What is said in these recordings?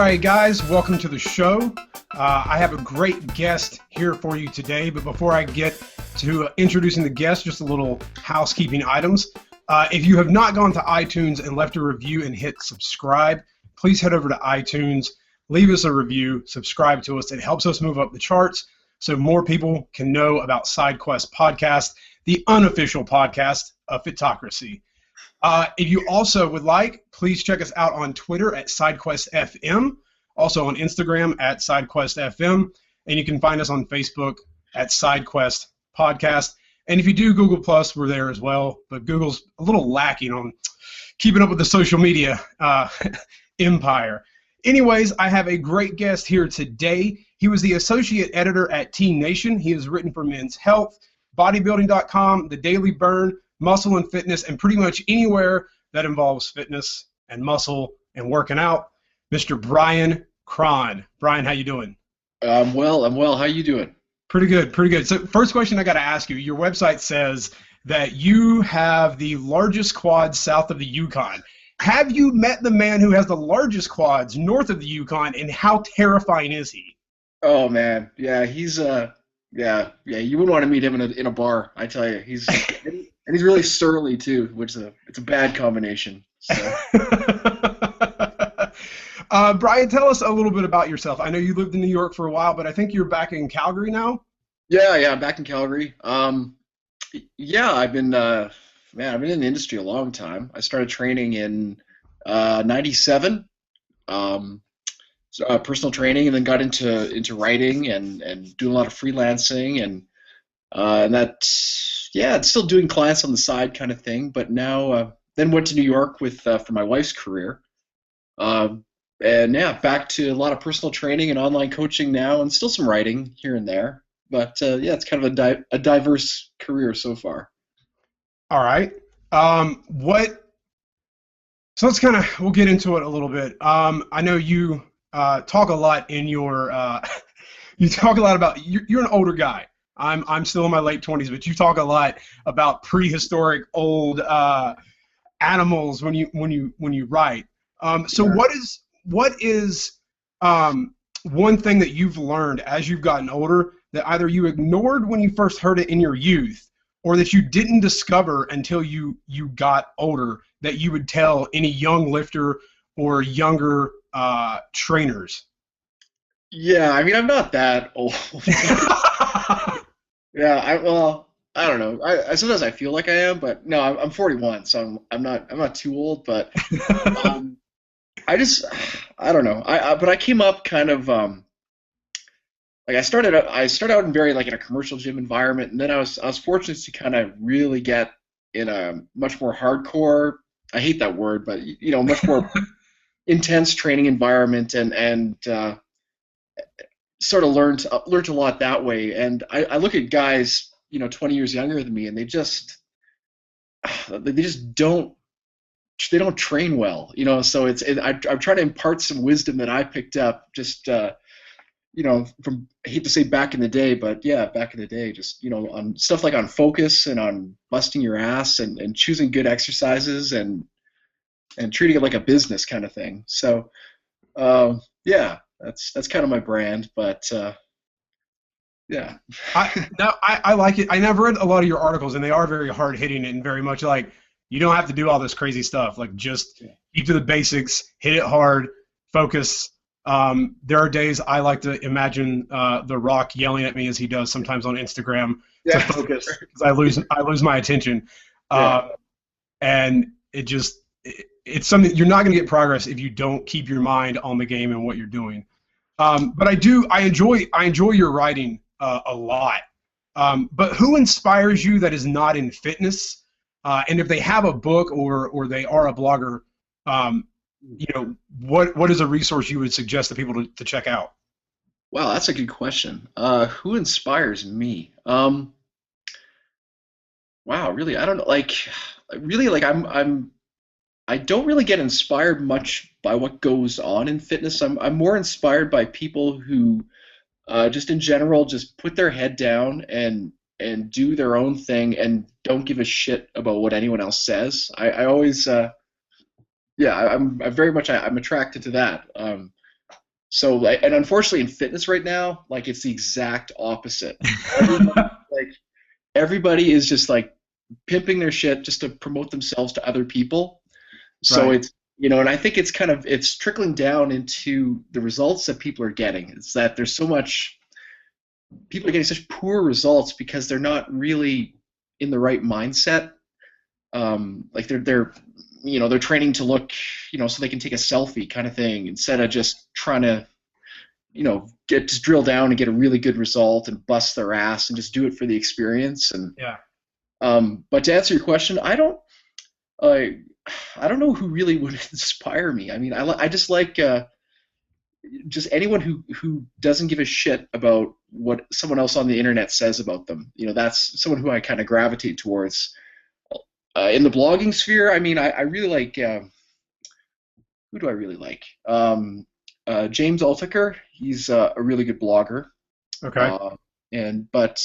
right, guys, welcome to the show. I have a great guest here for you today, but before I get to introducing the guest, just a little housekeeping items. If you have not gone to iTunes and left a review and hit subscribe, please head over to iTunes, leave us a review, subscribe to us. It helps us move up the charts so more people can know about SideQuest Podcast, the unofficial podcast of Fitocracy. If you also would like, please check us out on Twitter at SideQuestFM, also on Instagram at SideQuestFM, and you can find us on Facebook at SideQuest Podcast. And if you do Google+, we're there as well, but Google's a little lacking on keeping up with the social media empire. Anyways, I have a great guest here today. He was the associate editor at T-Nation. He has written for Men's Health, bodybuilding.com, The Daily Burn, Muscle and Fitness, and pretty much anywhere that involves fitness and muscle and working out. Mr. Bryan Krahn. Bryan, how you doing? I'm well. How you doing? Pretty good, pretty good. So first question I got to ask you, your website says that you have the largest quads south of the Yukon. Have you met the man who has the largest quads north of the Yukon, and how terrifying is he? Oh, man. Yeah, he's, yeah, you wouldn't want to meet him in a bar, I tell you. He's... And he's really surly too, which it's a bad combination. So. Bryan, tell us a little bit about yourself. I know you lived in New York for a while, but I think you're back in Calgary now. Yeah, I'm back in Calgary. Yeah, I've been in the industry a long time. I started training in '97, personal training, and then got into writing and doing a lot of freelancing and that. Yeah, it's still doing clients on the side kind of thing, but now then went to New York for my wife's career, and yeah, back to a lot of personal training and online coaching now, and still some writing here and there. But yeah, it's kind of a diverse career so far. All right, So we'll get into it a little bit. I know you talk a lot in your you talk a lot about you're an older guy. I'm still in my late 20s, but you talk a lot about prehistoric old animals when you write. So Yeah. what is one thing that you've learned as you've gotten older that either you ignored when you first heard it in your youth, or that you didn't discover until you got older that you would tell any young lifter or younger trainers? Yeah, I mean, I'm not that old. Yeah, I don't know. I sometimes I feel like I am, but no, I'm 41, so I'm not too old. But I don't know. But I came up kind of like I started out in very like in a commercial gym environment, and then I was fortunate to kind of really get in a much more hardcore. I hate that word, but much more intense training environment, and sort of learned a lot that way. And I look at guys 20 years younger than me, and they just don't train well, so I'm trying to impart some wisdom that I picked up just from, I hate to say back in the day, but yeah, back in the day, just on stuff like on focus and on busting your ass and choosing good exercises and treating it like a business kind of thing. So yeah, that's kind of my brand, but yeah. I like it. I never read a lot of your articles, and they are very hard hitting and very much like you don't have to do all this crazy stuff. Like just keep to the basics, hit it hard, focus. There are days I like to imagine The Rock yelling at me as he does sometimes on Instagram to focus because I lose my attention, and it's something you're not going to get progress if you don't keep your mind on the game and what you're doing. But I enjoy your writing a lot. But who inspires you that is not in fitness? And if they have a book or they are a blogger, what is a resource you would suggest to people to check out? Wow, that's a good question. Who inspires me? Wow, really, I don't know. I don't really get inspired much by what goes on in fitness. I'm more inspired by people who just in general just put their head down and do their own thing and don't give a shit about what anyone else says. I always I'm attracted to that. So, like, and unfortunately in fitness right now, like it's the exact opposite. Everybody, like everybody is just like pimping their shit just to promote themselves to other people. So Right. it's, and I think it's trickling down into the results that people are getting. It's that there's so much people are getting such poor results because they're not really in the right mindset. Like they're training to look, so they can take a selfie kind of thing instead of just trying to, just drill down and get a really good result and bust their ass and just do it for the experience. And Yeah. but to answer your question, I I don't know who really would inspire me. I mean, I just like just anyone who doesn't give a shit about what someone else on the internet says about them. That's someone who I kind of gravitate towards. In the blogging sphere, I mean, I really like who do I really like? James Altucher. He's a really good blogger. Okay. Uh, but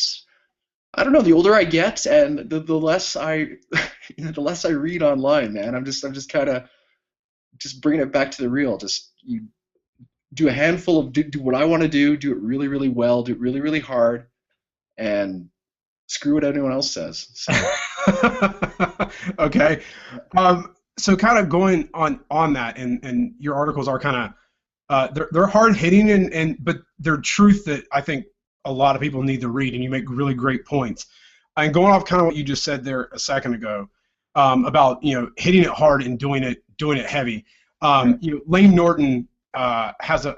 I don't know. The older I get, and the less I the less I read online, man. I'm just kind of just bringing it back to the real. Just you do a handful of do what I want to do it really really well, do it really really hard, and screw what anyone else says. So. Okay. So kind of going on that, and your articles are kind of they're hard hitting but they're truth that I think a lot of people need to read, and you make really great points. And going off kind of what you just said there a second ago about hitting it hard and doing it heavy. Right. Lane Norton has a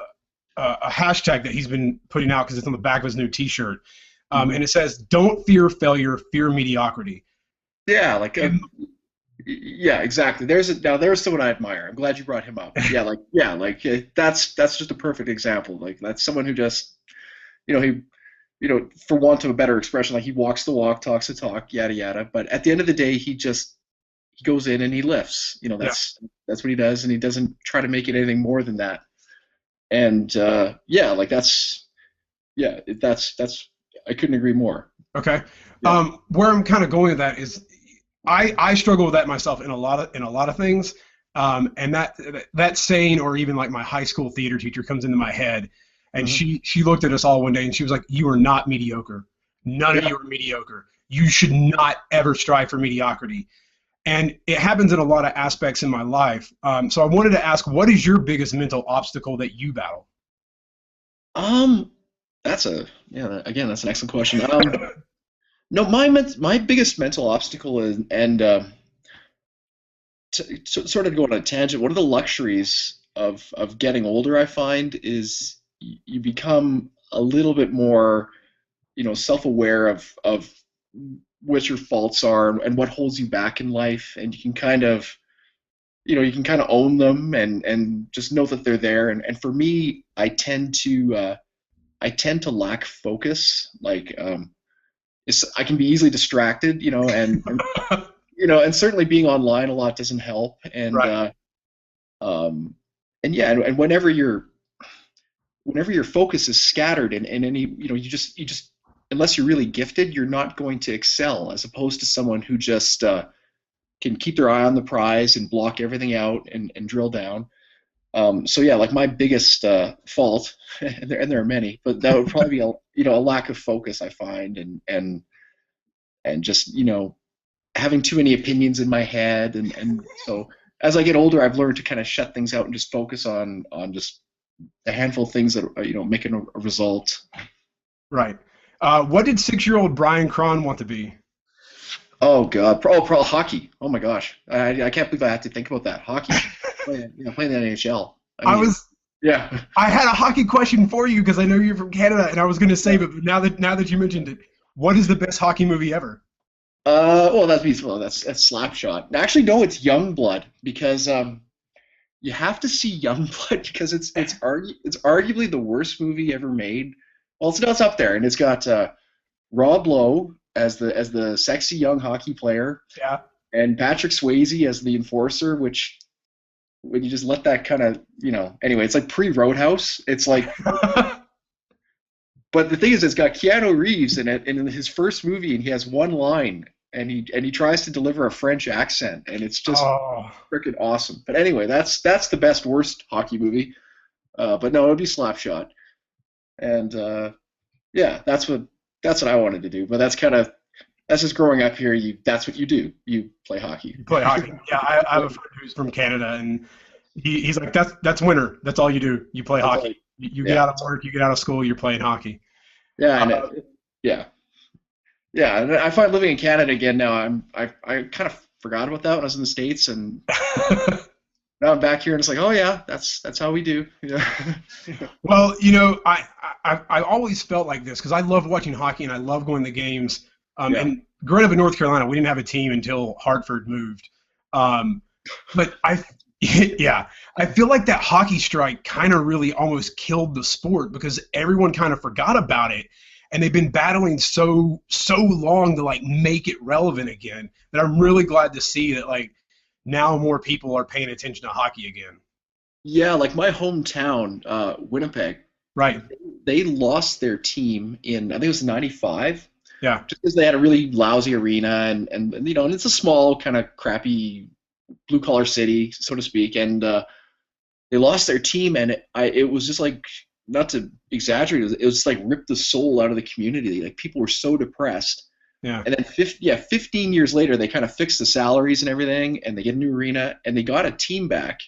hashtag that he's been putting out because it's on the back of his new T-shirt, and it says, "Don't fear failure, fear mediocrity." Yeah, like yeah, exactly. There's someone I admire. I'm glad you brought him up. That's just a perfect example. Like that's someone who just he for want of a better expression, like he walks the walk, talks the talk, yada yada. But at the end of the day, he goes in and he lifts. That's what he does, and he doesn't try to make it anything more than that. And that's I couldn't agree more. Okay. Yeah. Where I'm kind of going with that is I struggle with that myself in a lot of things. And that saying, or even like my high school theater teacher comes into my head, and she looked at us all one day and she was like, "You are not mediocre. None of you are mediocre. You should not ever strive for mediocrity." And it happens in a lot of aspects in my life. So I wanted to ask, what is your biggest mental obstacle that you battle? That's that's an excellent question. No, my biggest mental obstacle is, and to sort of go on a tangent, one of the luxuries of getting older, I find, is you become a little bit more, self-aware of what your faults are and what holds you back in life, and you can kind of, own them and just know that they're there. And for me, I tend to lack focus. Like, I can be easily distracted, and certainly being online a lot doesn't help. And Right. and whenever your focus is scattered and any, you just unless you're really gifted, you're not going to excel, as opposed to someone who just can keep their eye on the prize and block everything out and drill down. So yeah, like my biggest fault, and there are many, but that would probably be a lack of focus, I find, and just having too many opinions in my head, and so as I get older, I've learned to kind of shut things out and just focus on just a handful of things that making a result. Right. What did 6-year-old Bryan Krahn want to be? Oh God, pro hockey. Oh my gosh, I can't believe I had to think about that. Hockey, playing the NHL. Yeah. I had a hockey question for you because I know you're from Canada, and I was going to save it, but now that you mentioned it, what is the best hockey movie ever? Well, that's Slapshot. Actually, no, it's Youngblood, because you have to see Youngblood because it's arguably the worst movie ever made. Well, it's up there, and it's got Rob Lowe as the sexy young hockey player, Yeah. and Patrick Swayze as the enforcer, which, when you just let that kind of, anyway, it's like pre-Roadhouse. It's like, but the thing is, it's got Keanu Reeves in it, and in his first movie, and he has one line, and he tries to deliver a French accent, and it's just freaking awesome. But anyway, that's the best worst hockey movie. But no, it would be Slapshot. And yeah, that's what I wanted to do. But that's just growing up here. That's what you do. You play hockey. You play hockey. Yeah, I have a friend who's from Canada, and he's like, that's winter. That's all you do. You play That's hockey. all- You get yeah, out of work, you get out of school, you're playing hockey. yeah, and Uh, yeah, yeah. And I find living in Canada again now. I kind of forgot about that when I was in the States, and now I'm back here, and it's like, oh yeah, that's how we do. Yeah, well, I always felt like this because I love watching hockey and I love going to games. yeah, And growing up in North Carolina, we didn't have a team until Hartford moved. Um, but yeah, I feel like that hockey strike kind of really almost killed the sport because everyone kind of forgot about it, and they've been battling so long to like make it relevant again. That I'm really glad to see that like now more people are paying attention to hockey again. yeah. Like my hometown, Winnipeg, Right. they lost their team in, I think it was '95, Yeah. just because they had a really lousy arena, and and it's a small kind of crappy blue collar city, so to speak, and they lost their team, and it was just like, not to exaggerate, it was just like ripped the soul out of the community. Like people were so depressed. Yeah. And then 15 years later, they kind of fixed the salaries and everything, and they get a new arena, and they got a team back,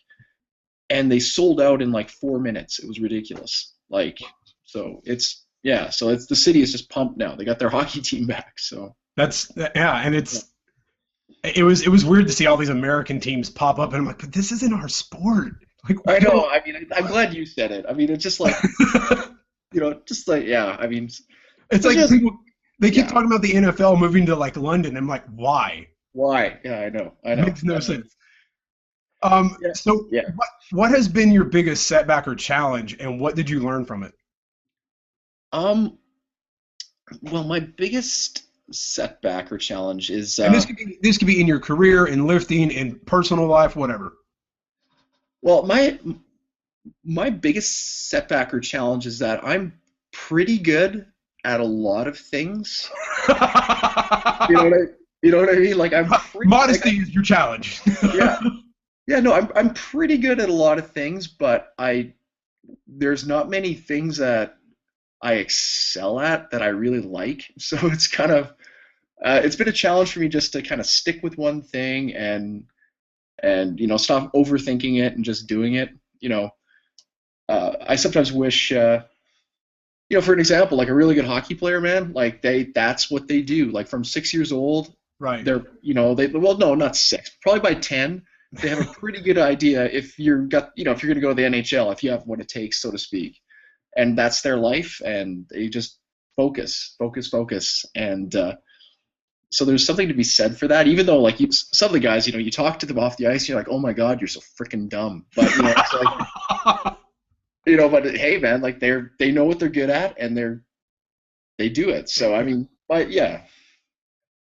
and they sold out in like 4 minutes. It was ridiculous. Like, so it's yeah, so it's the city is just pumped now. They got their hockey team back. So That's yeah, and it was weird to see all these American teams pop up, and I'm like, but this isn't our sport. Like, I know. I mean, I'm glad you said it. I mean, it's just like just like yeah. I mean, it's like just people they keep yeah. talking about the NFL moving to like London. I'm like, why? Why? Yeah, I know. I It know. makes no I know. sense. Yeah. So Yeah. what has been your biggest setback or challenge, and what did you learn from it? Um. Well, my biggest setback or challenge is And this could be in your career, in lifting, in personal life, whatever. well, my biggest setback or challenge is that I'm pretty good at a lot of things. You know what I you know what I mean? Like I'm pretty like, Modesty is your challenge. yeah. Yeah, no, I'm pretty good at a lot of things, but there's not many things that I excel at that I really like. So it's kind of it's been a challenge for me just to kind of stick with one thing and stop overthinking it and just doing it. I sometimes wish for an example, like a really good hockey player, man, like that's what they do. Like from 6 years old, Right. they're well, no, not six, probably by 10, they have a pretty good idea if if you're going to go to the NHL, if you have what it takes, so to speak, and that's their life, and they just focus, and so there's something to be said for that. Even though like some of the guys, you talk to them off the ice, you're like, oh my god, you're so freaking dumb, but it's like but hey, man, like they know what they're good at, and they do it. So I mean, but yeah,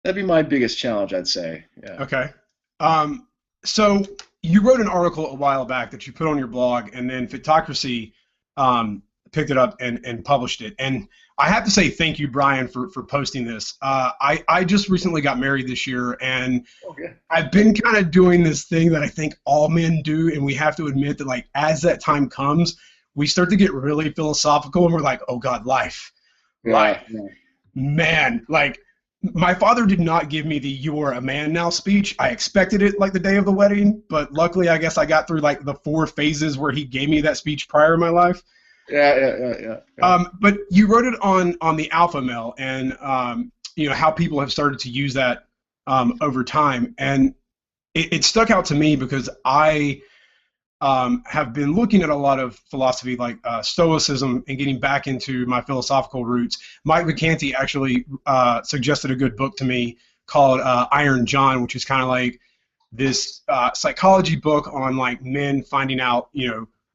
that'd be my biggest challenge, I'd say. Yeah. Okay. So you wrote an article a while back that you put on your blog, and then Photocracy picked it up and published it. And I have to say thank you, Bryan, for posting this. I just recently got married this year, and Okay. I've been kind of doing this thing that I think all men do, and we have to admit that, like, as that time comes, we start to get really philosophical, and we're like, oh God, life. Yeah. Man, like, my father did not give me the "you are a man now" speech. I expected it like the day of the wedding, but luckily I guess I got through like the 4 phases where he gave me that speech prior in my life. Yeah. But you wrote it on the Alpha Male, and how people have started to use that over time, and it stuck out to me because I have been looking at a lot of philosophy like Stoicism and getting back into my philosophical roots. Mike McCanty actually suggested a good book to me called Iron John, which is kind of like this psychology book on like men finding out,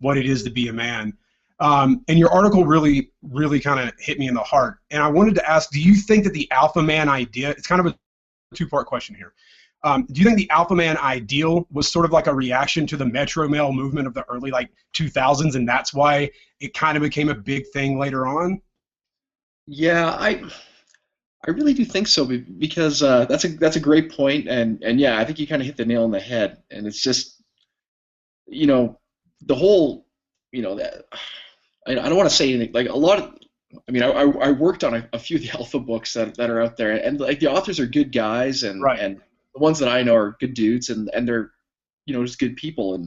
what it is to be a man. And your article really, really kind of hit me in the heart. And I wanted to ask, do you think that the alpha man idea, it's kind of a 2-part question here. Do you think the alpha man ideal was sort of like a reaction to the metro male movement of the early 2000s, and that's why it kind of became a big thing later on? Yeah, I really do think so, because that's a great point, and yeah, I think you kind of hit the nail on the head, and it's just the whole that I don't want to say anything like a lot of. I mean, I worked on a few of the alpha books that are out there, and like the authors are good guys, Right. and the ones that I know are good dudes, and they're just good people,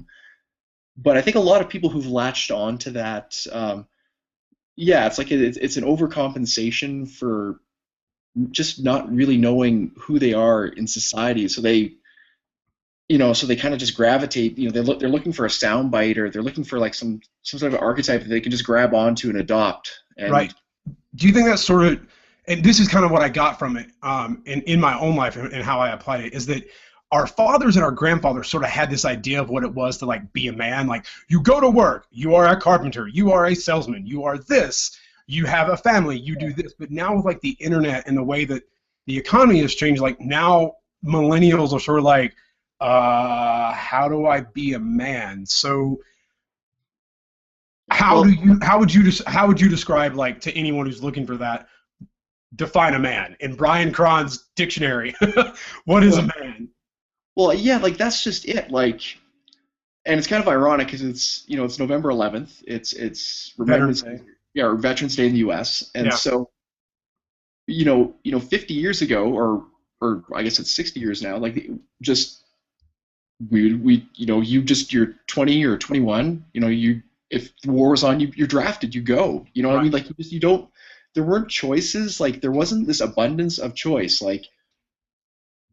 but I think a lot of people who've latched on to that, yeah, it's like it's an overcompensation for just not really knowing who they are in society, so they kind of just gravitate. They're looking for a sound bite, or they're looking for like some sort of archetype that they can just grab onto and adopt. And Right. Do you think that's sort of, and this is kind of what I got from it, in my own life and how I applied it, is that our fathers and our grandfathers sort of had this idea of what it was to like be a man. Like, you go to work, you are a carpenter, you are a salesman, you are this, you have a family, you do this. But now with like the internet and the way that the economy has changed, like now millennials are sort of like, how do I be a man? So how would you describe, like, to anyone who's looking for that, define a man in Bryan Krahn's dictionary? What is a man? Well, yeah, like that's just it. Like, and it's kind of ironic because it's November 11th. It's Veterans Remembrance, Day. yeah, or Veterans Day in the U.S. And Yeah. so 50 years ago, or I guess it's 60 years now. Like, just you're 20 or 21. If the war was on, you're drafted. You go. You know what I mean? Right. Like, you don't. There weren't choices. Like, there wasn't this abundance of choice. Like,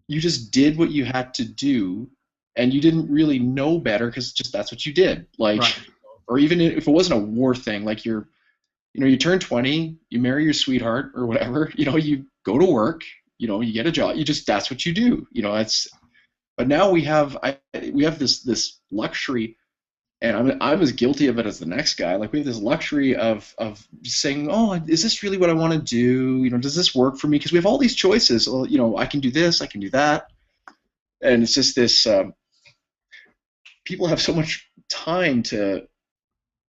you just did what you had to do, and you didn't really know better because just that's what you did. Like, Right. or even if it wasn't a war thing, like you turn 20, you marry your sweetheart or whatever, you go to work, you get a job, that's what you do. But now we have this luxury, and I'm as guilty of it as the next guy. Like, we have this luxury of saying, oh, is this really what I want to do? Does this work for me? Because we have all these choices. Well, I can do this, I can do that, and it's just this. People have so much time to,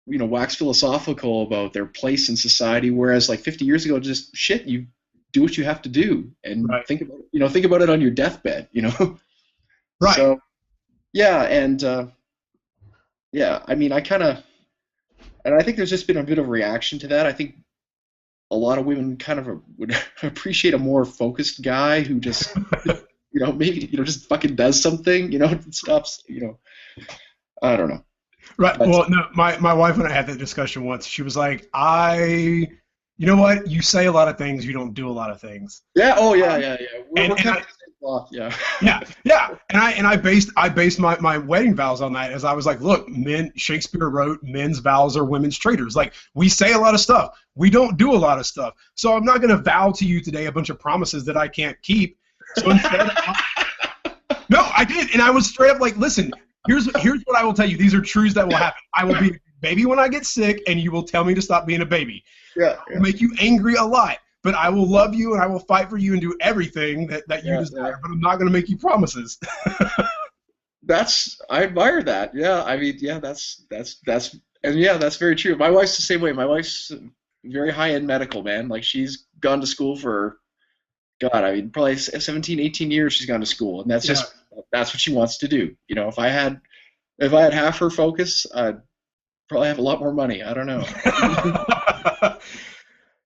wax philosophical about their place in society, whereas like 50 years ago, just shit, you do what you have to do, and Right. think about it on your deathbed. Right. So yeah, and yeah, I mean, and I think there's just been a bit of a reaction to that. I think a lot of women kind of would appreciate a more focused guy who just, maybe, just fucking does something, and stops, I don't know. Right. But, Well, no, my wife and I had that discussion once. She was like, you know what? You say a lot of things, you don't do a lot of things. yeah. Oh yeah. Yeah. We're And kind of the same cloth. Yeah. yeah. And I based my wedding vows on that, as I was like, look, Shakespeare wrote, men's vows are women's traitors. Like, we say a lot of stuff, we don't do a lot of stuff. So I'm not going to vow to you today a bunch of promises that I can't keep. So instead, no, I did, and I was straight up like, listen, here's what I will tell you. These are truths that will happen. I will be a baby when I get sick, and you will tell me to stop being a baby. Yeah. I will make you angry a lot, but I will love you and I will fight for you and do everything that you desire. Yeah. But I'm not going to make you promises. I admire that. Yeah. I mean, yeah, and yeah, that's very true. My wife's the same way. My wife's very high-end medical, man. Like, she's gone to school for, God, I mean, probably 17, 18 years she's gone to school, and that's what she wants to do. If I had half her focus, I'd probably have a lot more money. I don't know.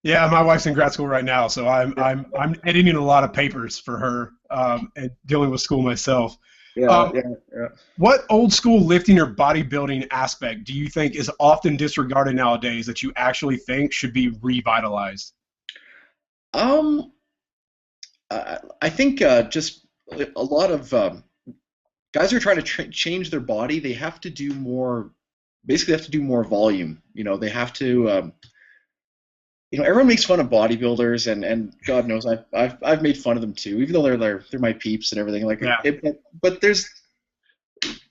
Yeah, my wife's in grad school right now, so I'm editing a lot of papers for her, and dealing with school myself. Yeah. What old school lifting or bodybuilding aspect do you think is often disregarded nowadays that you actually think should be revitalized? I think just a lot of guys are trying to change their body. They have to do more. Basically, they have to do more volume. They have to. Everyone makes fun of bodybuilders, and God knows I've made fun of them too, even though they're my peeps and everything. Like, Yeah. But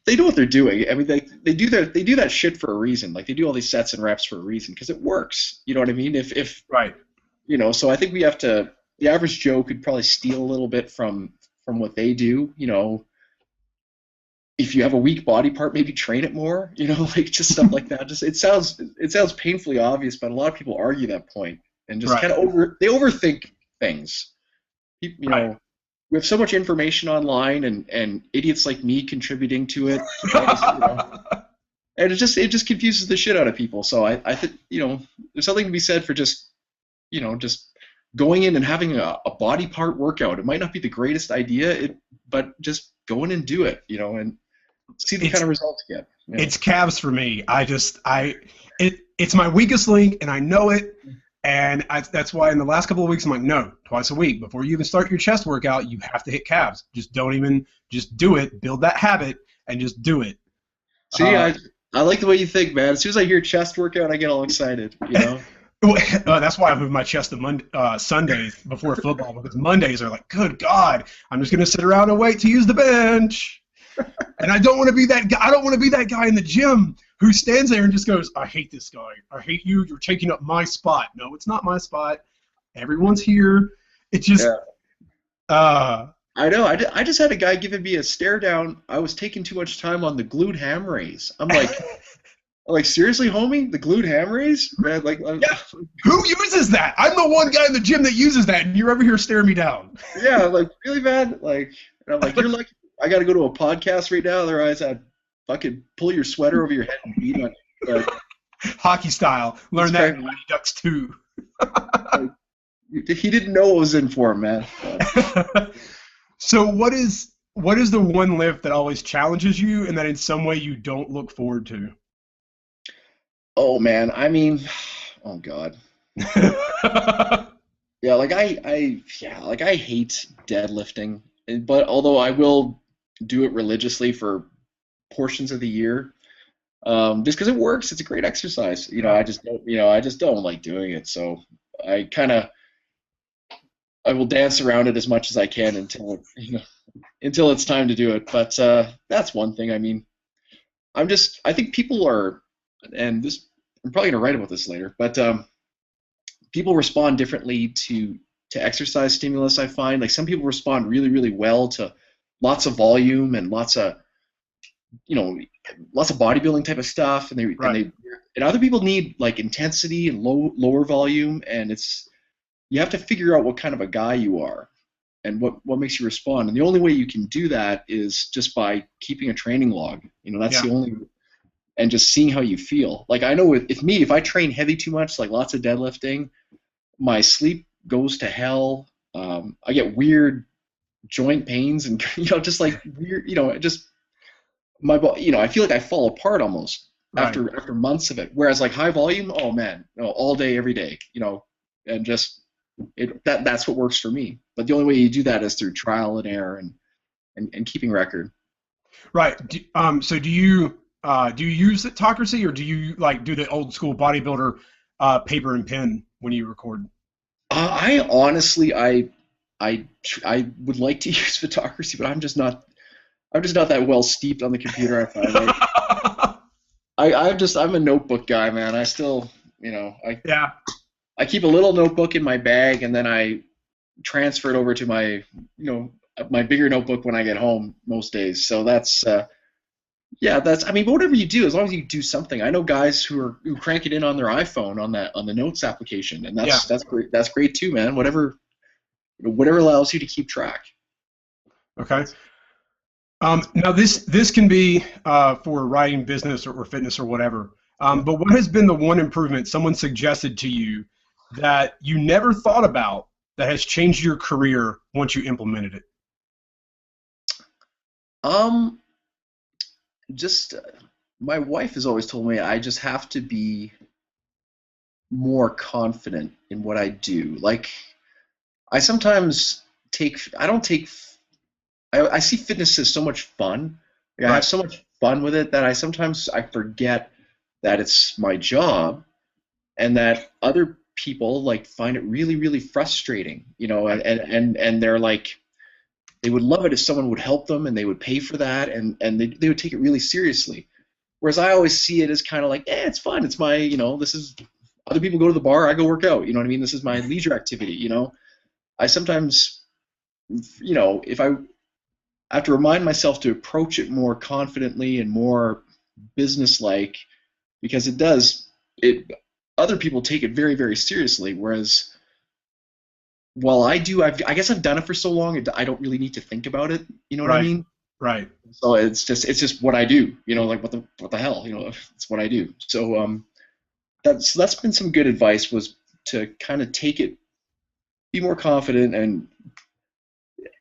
they know what they're doing. I mean, they do that shit for a reason. Like, they do all these sets and reps for a reason, because it works. You know what I mean? If Right. So I think we have to. The average Joe could probably steal a little bit from what they do. If you have a weak body part, maybe train it more. Like, just stuff like that. Just it sounds painfully obvious, but a lot of people argue that point and just Right. kind of overthink things. Right. We have so much information online, and idiots like me contributing to it. and it just confuses the shit out of people. So I think, there's something to be said for just going in and having a body part workout. It might not be the greatest idea, but just go in and do it, and see the kind of results you get. It's calves for me. It's my weakest link, and I know it. And that's why in the last couple of weeks I'm like, no, twice a week. Before you even start your chest workout, you have to hit calves. Just do it. Build that habit and just do it. See, I like the way you think, man. As soon as I hear chest workout, I get all excited, That's why I move my chest to Sundays before football, because Mondays are like, good God, I'm just going to sit around and wait to use the bench. And I don't want to be that guy. I don't want to be that guy in the gym who stands there and just goes, I hate this guy. I hate you. You're taking up my spot. No, it's not my spot. Everyone's here. It's just, I know. I just had a guy giving me a stare down. I was taking too much time on the glute ham raise. I'm like, seriously, homie? The glute ham raise? Man, who uses that? I'm the one guy in the gym that uses that, and you're over here staring me down. Yeah, like, really, man? And I'm like, you're lucky. I got to go to a podcast right now. Otherwise, I'd fucking pull your sweater over your head and beat on you. Hockey style. Learn that in Mighty Ducks 2. He didn't know what was in for him, man. So what is the one lift that always challenges you and that in some way you don't look forward to? Oh, man. I mean, oh, God. Yeah, I hate deadlifting. But although I will do it religiously for portions of the year, just because it works, it's a great exercise. I just don't like doing it. So I will dance around it as much as I can until it's time to do it. But that's one thing. I mean, I think people are, and this, I'm probably gonna write about this later, but people respond differently to exercise stimulus. I find like some people respond really, really well to lots of volume and lots of bodybuilding type of stuff, and other people need like intensity and lower volume, and you have to figure out what kind of a guy you are and what makes you respond. And the only way you can do that is just by keeping a training log. That's the only, and just seeing how you feel. Like I know if I train heavy too much, like lots of deadlifting, my sleep goes to hell. I get weird joint pains and just like weird, just my body, I feel like I fall apart almost after months of it. Whereas like high volume, oh man, all day, every day, and just that's what works for me. But the only way you do that is through trial and error and keeping record. Right. So do you use Autocracy, or do you like do the old school bodybuilder paper and pen when you record? I honestly, I would like to use Photocracy, but I'm just not that well steeped on the computer. I find I'm a notebook guy, man. I still, I keep a little notebook in my bag, and then I transfer it over to my, my bigger notebook when I get home most days. So that's, I mean, whatever you do, as long as you do something. I know guys who crank it in on their iPhone on the Notes application, and that's great. That's great too, man. Whatever allows you to keep track. Okay. Now this can be for writing, business, or fitness or whatever. But what has been the one improvement someone suggested to you that you never thought about that has changed your career once you implemented it? Just my wife has always told me I just have to be more confident in what I do. Like I sometimes I see fitness as so much fun. I have so much fun with it that I forget that it's my job, and that other people like find it really, really frustrating, and they're like, they would love it if someone would help them and they would pay for that, and they would take it really seriously. Whereas I always see it as kind of like, it's fun. It's my, this is, other people go to the bar, I go work out. You know what I mean? This is my leisure activity. I sometimes, if I have to remind myself to approach it more confidently and more business-like, because other people take it very, very seriously. Whereas, while I guess I've done it for so long, I don't really need to think about it. You know what I mean? Right. So it's just what I do, like what the hell, it's what I do. So that's been some good advice, was to kind of take it, be more confident and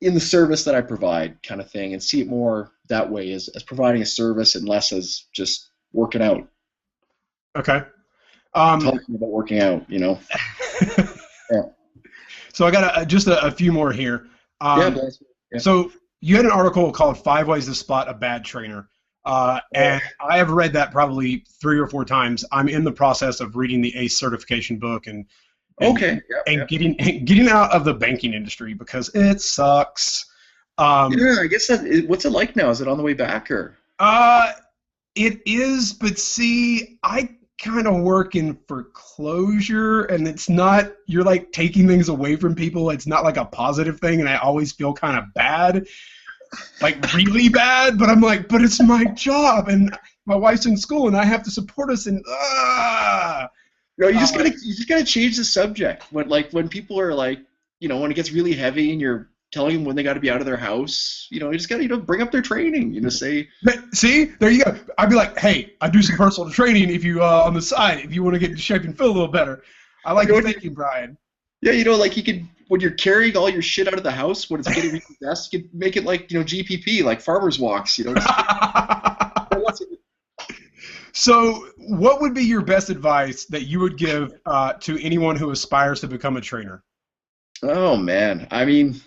in the service that I provide, kind of thing, and see it more that way, as providing a service and less as just working out, Okay. Um, talking about working out. Yeah. so I got just a few more here. Yeah, Um, but, yeah. so you had an article called Five Ways to Spot a Bad Trainer. And I have read that probably 3 or 4 times. I'm in the process of reading the ACE certification book and Okay. Yeah. and Yeah. getting out of the banking industry because it sucks. Um, Yeah. I guess what's it like now? Is it on the way back, or? uh, it is, but see, I kind of work in foreclosure, and it's not, you're like taking things away from people. It's not like a positive thing, and I always feel kind of bad, like really bad, but I'm like, but it's my job, and my wife's in school, and I have to support us, and No, you just uh, gotta change the subject. When people are like, when it gets really heavy and you're telling them when they got to be out of their house, you just gotta bring up their training. Say, see, there you go. I'd be like, hey, I do some personal training if you on the side if you want to get in shape and feel a little better. I like your thinking, Bryan. yeah, like you could, when you're carrying all your shit out of the house when it's getting repossessed, you could make it like GPP, like farmers walks. So, what would be your best advice that you would give to anyone who aspires to become a trainer? Oh man, I mean,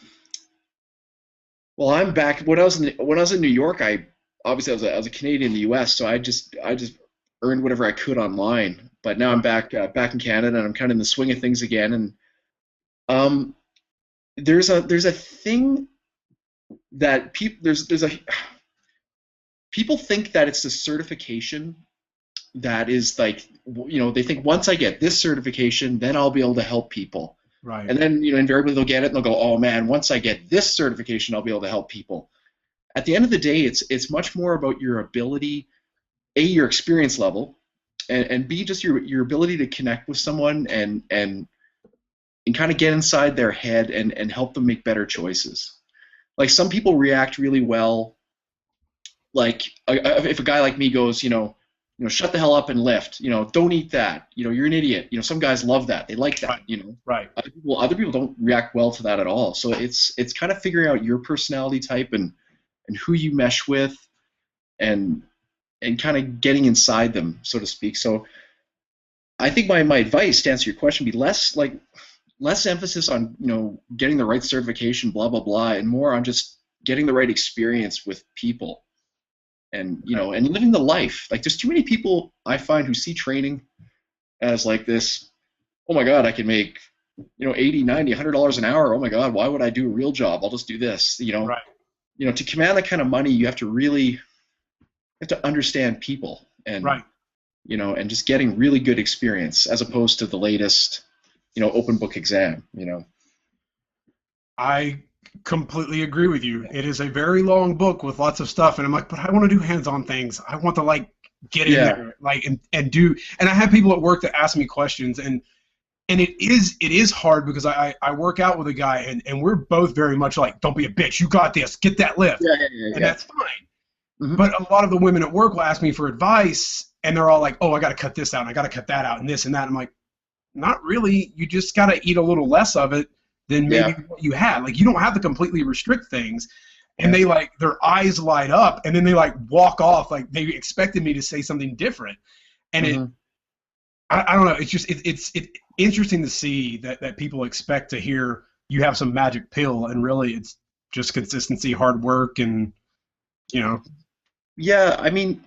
well, I'm back. When I was in New York, I obviously I was a Canadian in the U.S., so I just earned whatever I could online. But now I'm back in Canada, and I'm kind of in the swing of things again. And um, there's a thing that people think that it's the certification that is like, they think once I get this certification, then I'll be able to help people. Right. And then, invariably they'll get it and they'll go, oh man, once I get this certification, I'll be able to help people. At the end of the day, it's much more about your ability, A, your experience level, and B, just your ability to connect with someone and kind of get inside their head and help them make better choices. Like, some people react really well. Like, if a guy like me goes, shut the hell up and lift. Don't eat that. You're an idiot. Some guys love that. They like that. Right. Right. Other people don't react well to that at all. So it's kind of figuring out your personality type and who you mesh with, and kind of getting inside them, so to speak. So I think my advice, to answer your question, would be less emphasis on getting the right certification, blah blah blah, and more on just getting the right experience with people. And and living the life. Like, there's too many people I find who see training as like this, oh my god, I can make 80, 90, $100 an hour. Oh my god, why would I do a real job? I'll just do this. Right. To command that kind of money, you have to understand people, and Right. and just getting really good experience, as opposed to the latest open book exam. I completely agree with you. It is a very long book with lots of stuff, and I'm like, but I want to do hands-on things. I want to get in there, and do. And I have people at work that ask me questions, and it is hard because I work out with a guy, and we're both very much like, don't be a bitch, you got this, get that lift, and that's fine. Mm-hmm. But a lot of the women at work will ask me for advice, and they're all like, oh, I got to cut this out, and I got to cut that out, and this and that. I'm like, not really. You just got to eat a little less of it than maybe what you had. Like, you don't have to completely restrict things. And they their eyes light up, and then they walk off like they expected me to say something different. And I don't know. It's just it's interesting to see that people expect to hear you have some magic pill, and really it's just consistency, hard work, and Yeah, I mean,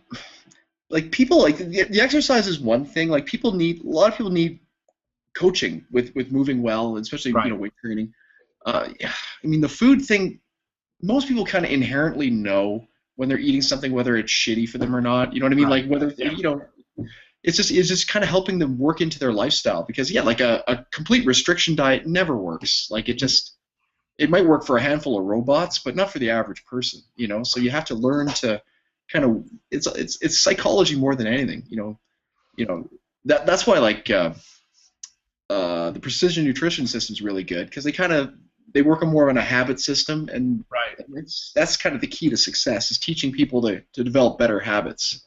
people, the exercise is one thing. A lot of people need coaching with moving well, especially weight training. Yeah, I mean, the food thing, most people kind of inherently know when they're eating something, whether it's shitty for them or not. You know what I mean? Right. Whether it's just kind of helping them work into their lifestyle, because a complete restriction diet never works. It might work for a handful of robots, but not for the average person. So you have to learn to kind of, it's psychology more than anything. That's why the precision nutrition system is really good, because they kind of they work on more on a habit system, and Right. that's kind of the key to success, is teaching people to develop better habits.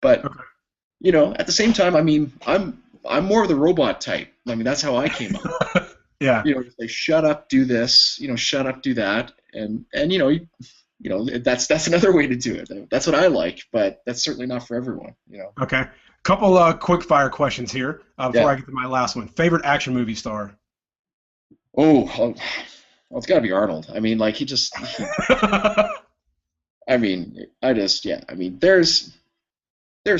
But Okay. at the same time, I mean, I'm more of the robot type. I mean, that's how I came up. Yeah. Just say, shut up, do this. Shut up, do that, and that's another way to do it. That's what I like, but that's certainly not for everyone. Okay. Couple quick fire questions here before Yeah. I get to my last one. Favorite action movie star? Oh, well, it's got to be Arnold. I mean, like I mean, yeah. I mean, there's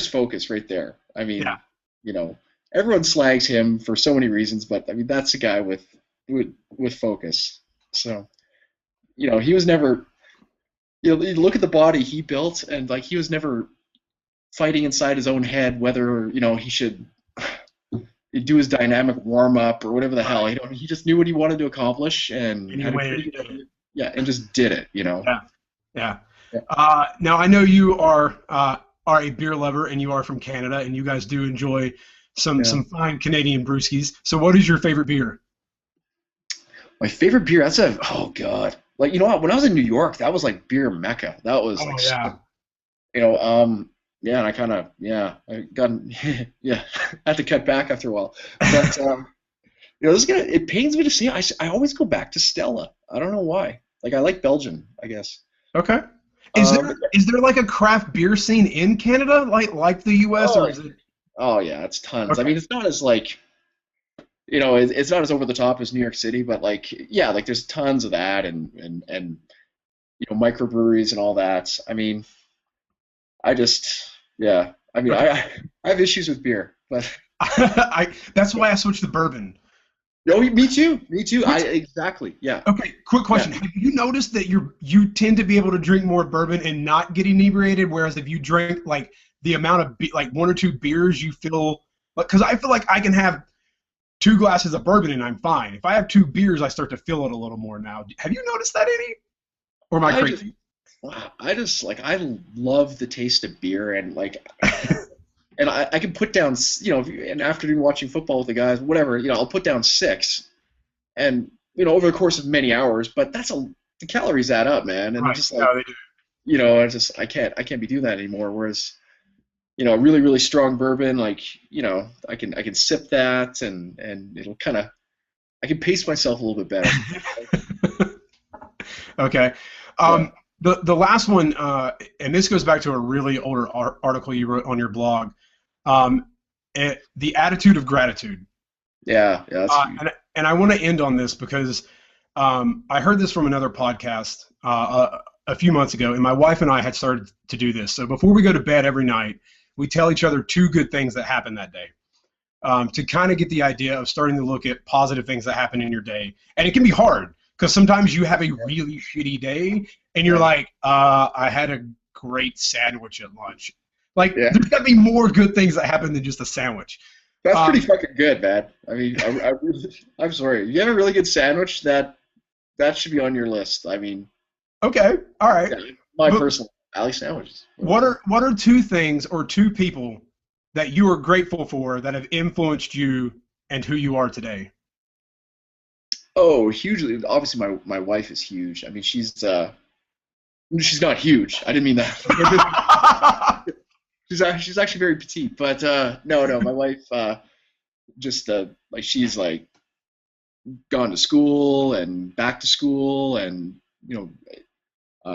focus right there. I mean, Yeah. you know, everyone slags him for so many reasons, but I mean, that's a guy with focus. So, he was never. You look at the body he built, and like he was never fighting inside his own head whether he should do his dynamic warm up or whatever the hell. He just knew what he wanted to accomplish and And he had a went pretty and good did it. yeah, and just did it. Yeah. Yeah. Yeah. Now I know you are a beer lover and you are from Canada and you guys do enjoy Yeah. some fine Canadian brewskis. So what is your favorite beer? My favorite beer. Oh god. Like when I was in New York, that was like beer mecca. That was Oh like yeah. yeah, and I got yeah, I had to cut back after a while. But it pains me to see. I always go back to Stella. I don't know why. Like I like Belgian, I guess. Okay. Is Um, there like a craft beer scene in Canada like the US or oh, is it oh yeah, it's tons. I okay. mean, it's not as like it's not as over the top as New York City, but like yeah, like there's tons of that and microbreweries and all that. I mean, I just yeah. I mean, Okay. I have issues with beer, but That's why I switched to bourbon. no, me too. Me too. Which, Exactly. Yeah. okay, quick Yeah. question. Have you noticed that you tend to be able to drink more bourbon and not get inebriated, whereas if you drink like the amount of like one or two beers, you feel like because I feel like I can have two glasses of bourbon and I'm fine. If I have two beers, I start to feel it a little more now. Have you noticed that, any? Or am I I just crazy? wow, I love the taste of beer and like and I can put down an afternoon watching football with the guys, whatever, I'll put down six and over the course of many hours, but the calories add up, man, and Right. just like No, they do. I can't be doing that anymore. Whereas a really really strong bourbon, like I can sip that and it'll kind of I can pace myself a little bit better. Okay. Yeah. The last one, and this goes back to a really older article you wrote on your blog, the attitude of gratitude. Yeah, yeah, that's huge. And I want to end on this because I heard this from another podcast a few months ago, and my wife and I had started to do this. So before we go to bed every night, we tell each other two good things that happened that day to kind of get the idea of starting to look at positive things that happen in your day. And it can be hard because sometimes you have a really shitty day and you're Yeah. like, I had a great sandwich at lunch. Like, Yeah. there's got to be more good things that happen than just a sandwich. That's Um, pretty fucking good, man. I mean, I'm sorry. You have a really good sandwich, that should be on your list. I mean, okay, all right. yeah, my But personal alley sandwiches. what are two things or two people that you are grateful for that have influenced you and who you are today? Oh, hugely. Obviously, my wife is huge. I mean, she's not huge. I didn't mean that. She's actually very petite, but no, my wife just like she's like gone to school and back to school and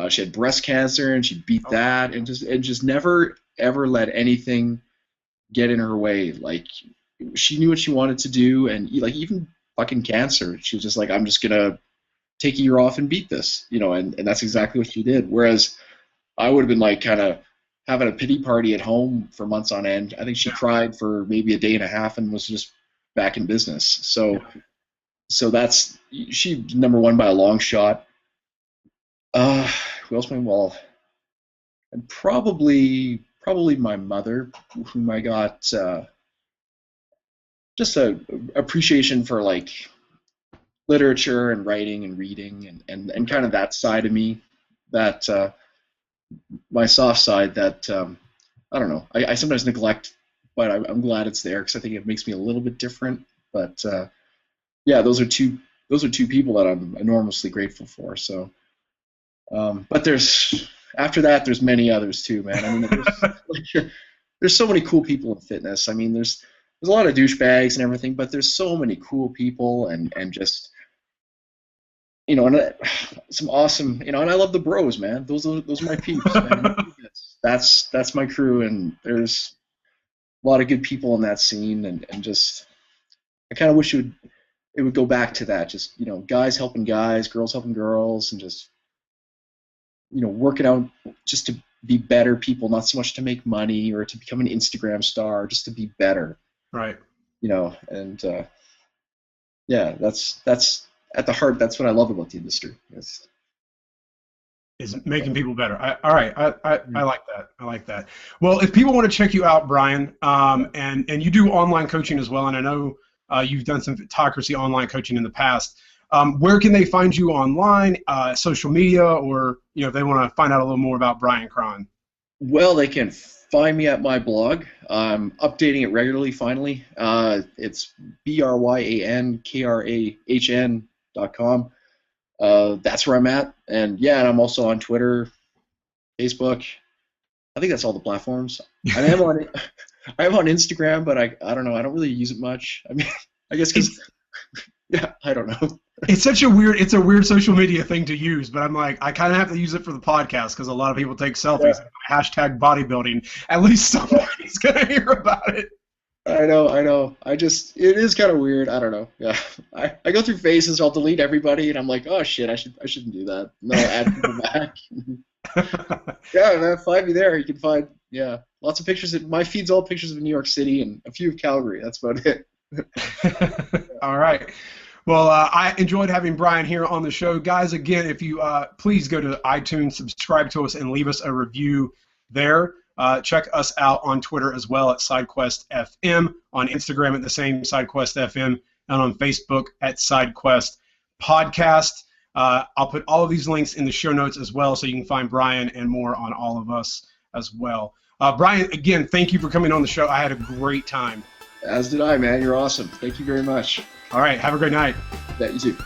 she had breast cancer and she beat Oh, that and just never ever let anything get in her way. Like she knew what she wanted to do and like even fucking cancer, she was just like, I'm just gonna take a year off and beat this, and that's exactly what she did. Whereas I would have been like kind of having a pity party at home for months on end. I think she yeah, cried for maybe a day and a half and was just back in business. So yeah. so that's she number one by a long shot. Uh, who else? Well, and probably my mother, whom I got just a appreciation for like literature and writing and reading and Okay. kind of that side of me that my soft side that I don't know. I sometimes neglect, but I'm glad it's there because I think it makes me a little bit different. But yeah, those are two those are two people that I'm enormously grateful for. So, but after that, there's many others too, man. I mean, there's so many cool people in fitness. I mean, there's a lot of douchebags and everything, but there's so many cool people and just, and some awesome, and I love the bros, man. Those are my peeps, man. That's my crew, and there's a lot of good people in that scene, and just I kind of wish it would go back to that, just guys helping guys, girls helping girls, and just working out just to be better people, not so much to make money or to become an Instagram star, just to be better. Right. And yeah, that's at the heart. That's what I love about the industry. Is making people better. All right. I like that. I like that. Well, if people want to check you out, Bryan, and you do online coaching as well, and I know you've done some Photocracy online coaching in the past. Where can they find you online, social media, or if they want to find out a little more about Bryan Krahn? Well, they can find me at my blog. I'm updating it regularly. Finally, it's BryanKrahn.com. That's where I'm at, and I'm also on Twitter, Facebook. I think that's all the platforms. I am on Instagram, but I don't know. I don't really use it much. I mean, I guess because I don't know. It's a weird social media thing to use, but I'm like, I kind of have to use it for the podcast because a lot of people take selfies. Yeah. Hashtag bodybuilding. At least somebody's gonna hear about it. I know. It is kind of weird. I don't know. Yeah, I go through phases. I'll delete everybody, and I'm like, oh shit, I shouldn't do that. No, add people back. Yeah, man, find me there. You can find lots of pictures. My feed's all pictures of New York City and a few of Calgary. That's about it. All right. Well, I enjoyed having Bryan here on the show. Guys, again, if you please go to iTunes, subscribe to us, and leave us a review there. Check us out on Twitter as well at SideQuest FM, on Instagram at the same SideQuest FM, and on Facebook at SideQuest Podcast. I'll put all of these links in the show notes as well, so you can find Bryan and more on all of us as well. Bryan, again, thank you for coming on the show. I had a great time. As did I, man. You're awesome. Thank you very much. All right. Have a great night. Yeah, you too.